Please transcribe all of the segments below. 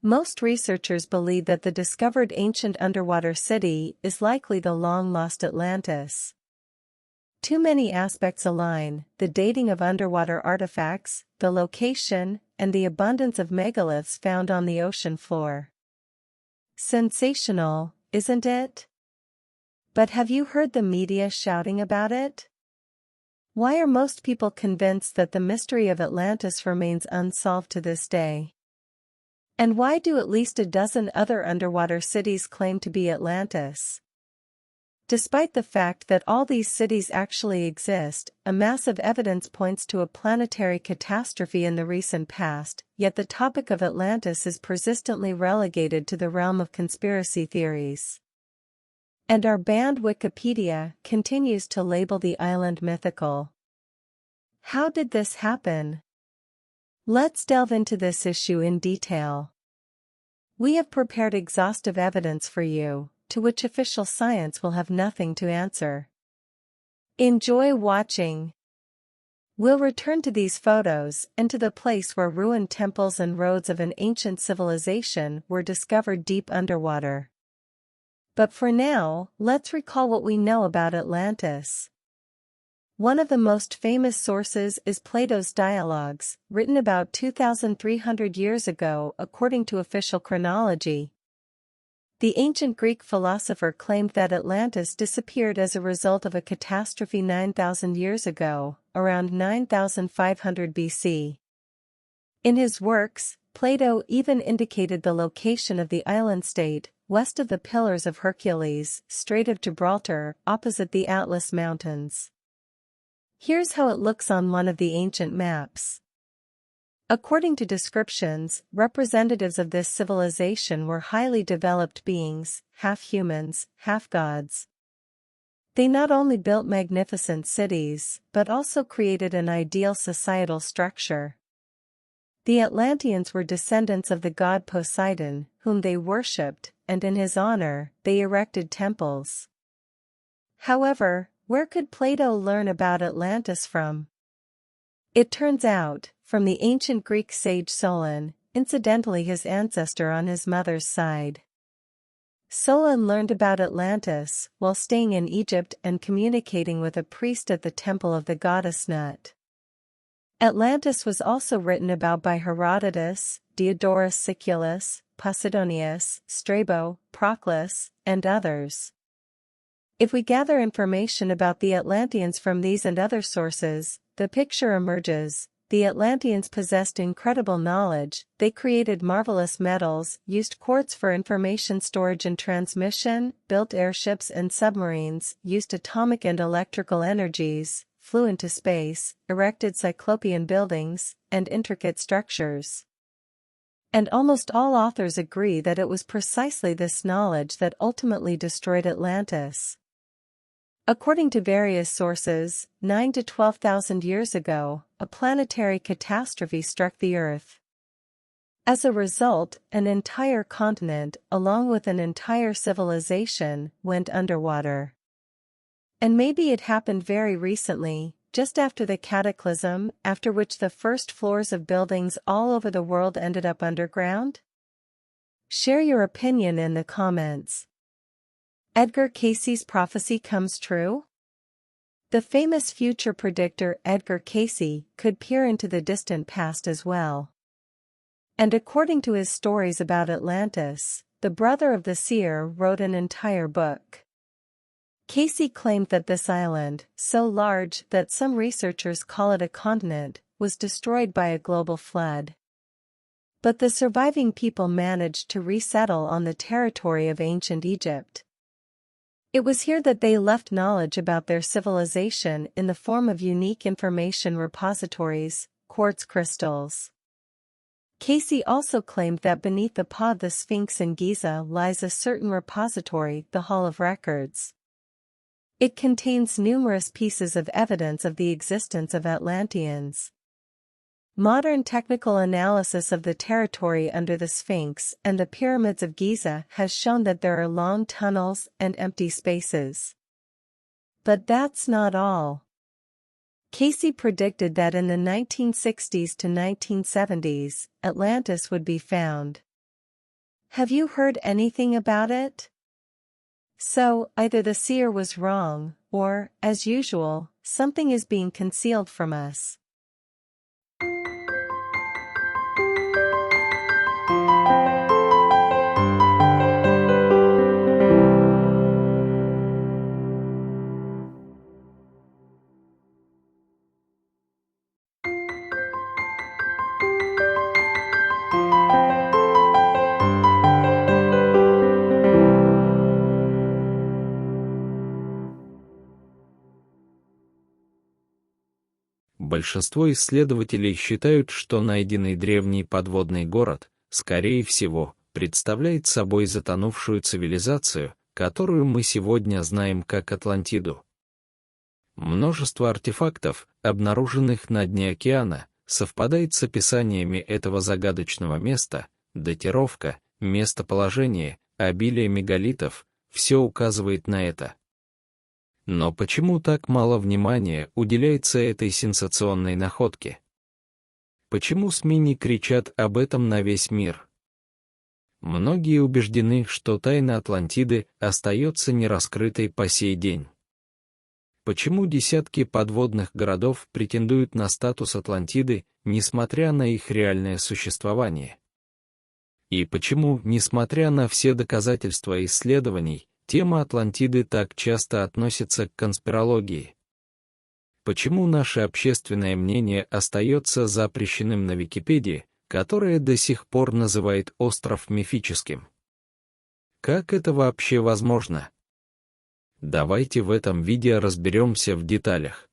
Most researchers believe that the discovered ancient underwater city is likely the long-lost Atlantis. Too many aspects align: the dating of underwater artifacts, the location, and the abundance of megaliths found on the ocean floor. Sensational, isn't it? But have you heard the media shouting about it? Why are most people convinced that the mystery of Atlantis remains unsolved to this day? And why do at least a dozen other underwater cities claim to be Atlantis? Despite the fact that all these cities actually exist, a massive evidence points to a planetary catastrophe in the recent past, yet the topic of Atlantis is persistently relegated to the realm of conspiracy theories. And our banned Wikipedia continues to label the island mythical. How did this happen? Let's delve into this issue in detail. We have prepared exhaustive evidence for you, to which official science will have nothing to answer. Enjoy watching. We'll return to these photos and to the place where ruined temples and roads of an ancient civilization were discovered deep underwater. But for now, let's recall what we know about Atlantis. One of the most famous sources is Plato's Dialogues, written about 2,300 years ago according to official chronology. The ancient Greek philosopher claimed that Atlantis disappeared as a result of a catastrophe 9,000 years ago, around 9,500 BC. In his works, Plato even indicated the location of the island state, west of the Pillars of Hercules, Strait of Gibraltar, opposite the Atlas Mountains. Here's how it looks on one of the ancient maps. According to descriptions, representatives of this civilization were highly developed beings, half humans, half gods. They not only built magnificent cities, but also created an ideal societal structure. The Atlanteans were descendants of the god Poseidon, whom they worshipped, and in his honor, they erected temples. However, where could Plato learn about Atlantis from? It turns out, from the ancient Greek sage Solon, incidentally his ancestor on his mother's side. Solon learned about Atlantis while staying in Egypt and communicating with a priest at the temple of the goddess Nut. Atlantis was also written about by Herodotus, Diodorus Siculus, Posidonius, Strabo, Proclus, and others. If we gather information about the Atlanteans from these and other sources, the picture emerges. The Atlanteans possessed incredible knowledge. They created marvelous metals, used quartz for information storage and transmission, built airships and submarines, used atomic and electrical energies, flew into space, erected cyclopean buildings, and intricate structures. And almost all authors agree that it was precisely this knowledge that ultimately destroyed Atlantis. According to various sources, 9,000 to 12,000 years ago, a planetary catastrophe struck the Earth. As a result, an entire continent, along with an entire civilization, went underwater. And maybe it happened very recently, just after the cataclysm, after which the first floors of buildings all over the world ended up underground? Share your opinion in the comments. Edgar Cayce's prophecy comes true? The famous future predictor Edgar Cayce could peer into the distant past as well. And according to his stories about Atlantis, the brother of the seer wrote an entire book. Cayce claimed that this island, so large that some researchers call it a continent, was destroyed by a global flood. But the surviving people managed to resettle on the territory of ancient Egypt. It was here that they left knowledge about their civilization in the form of unique information repositories, quartz crystals. Cayce also claimed that beneath the paw of the Sphinx in Giza lies a certain repository, the Hall of Records. It contains numerous pieces of evidence of the existence of Atlanteans. Modern technical analysis of the territory under the Sphinx and the pyramids of Giza has shown that there are long tunnels and empty spaces. But that's not all. Cayce predicted that in the 1960s to 1970s, Atlantis would be found. Have you heard anything about it? So, either the seer was wrong, or, as usual, something is being concealed from us. Большинство исследователей считают, что найденный древний подводный город, скорее всего, представляет собой затонувшую цивилизацию, которую мы сегодня знаем как Атлантиду. Множество артефактов, обнаруженных на дне океана, совпадает с описаниями этого загадочного места, датировка, местоположение, обилие мегалитов, все указывает на это. Но почему так мало внимания уделяется этой сенсационной находке? Почему СМИ не кричат об этом на весь мир? Многие убеждены, что тайна Атлантиды остается нераскрытой по сей день. Почему десятки подводных городов претендуют на статус Атлантиды, несмотря на их реальное существование? И почему, несмотря на все доказательства исследований, тема Атлантиды так часто относится к конспирологии? Почему наше общественное мнение остается запрещенным на Википедии, которая до сих пор называет остров мифическим? Как это вообще возможно? Давайте в этом видео разберемся в деталях.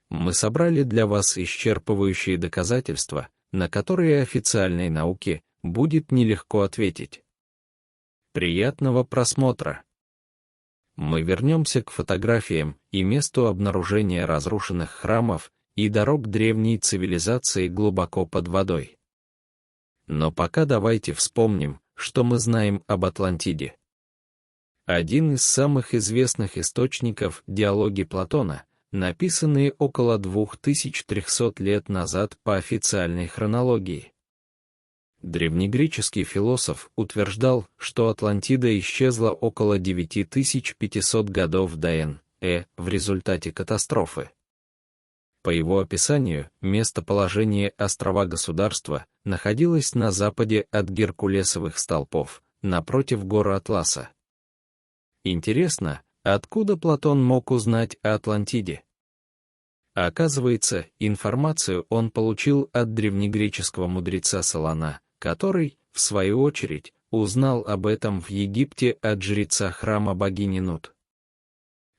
Мы собрали для вас исчерпывающие доказательства, на которые официальной науке будет нелегко ответить. Приятного просмотра! Мы вернемся к фотографиям и месту обнаружения разрушенных храмов и дорог древней цивилизации глубоко под водой. Но пока давайте вспомним, что мы знаем об Атлантиде. Один из самых известных источников — диалоги Платона, написанные около 2300 лет назад по официальной хронологии. Древнегреческий философ утверждал, что Атлантида исчезла около 9500 годов до Н.Э. в результате катастрофы. По его описанию, местоположение острова-государства находилось на западе от Геркулесовых столпов, напротив гор Атласа. Интересно, откуда Платон мог узнать о Атлантиде? Оказывается, информацию он получил от древнегреческого мудреца Солона, который, в свою очередь, узнал об этом в Египте от жреца храма богини Нут.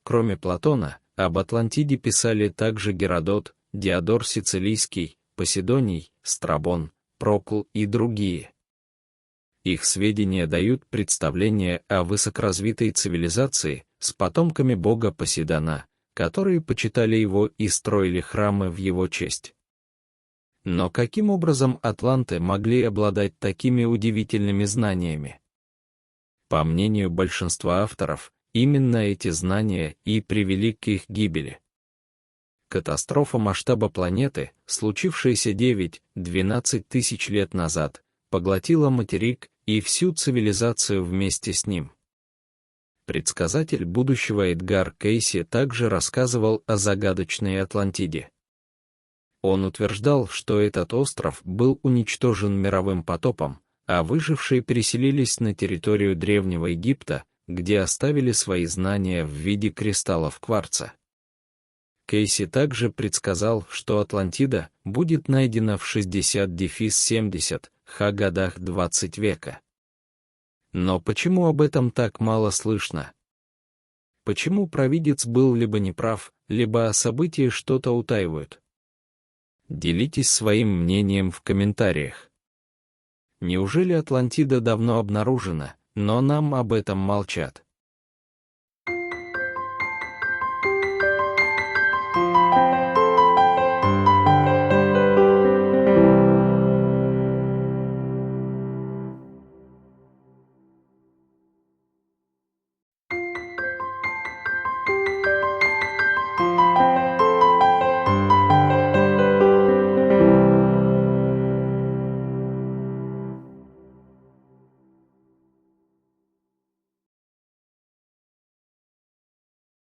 Кроме Платона, об Атлантиде писали также Геродот, Диодор Сицилийский, Поседоний, Страбон, Прокл и другие. Их сведения дают представление о высокоразвитой цивилизации с потомками бога Посейдона, которые почитали его и строили храмы в его честь. Но каким образом атланты могли обладать такими удивительными знаниями? По мнению большинства авторов, именно эти знания и привели к их гибели. Катастрофа масштаба планеты, случившаяся 9-12 тысяч лет назад, поглотила материк и всю цивилизацию вместе с ним. Предсказатель будущего Эдгар Кейси также рассказывал о загадочной Атлантиде. Он утверждал, что этот остров был уничтожен мировым потопом, а выжившие переселились на территорию Древнего Египта, где оставили свои знания в виде кристаллов кварца. Кейси также предсказал, что Атлантида будет найдена в 60-70 годах 20 века. Но почему об этом так мало слышно? Почему провидец был либо неправ, либо о событии что-то утаивают? Делитесь своим мнением в комментариях. Неужели Атлантида давно обнаружена, но нам об этом молчат?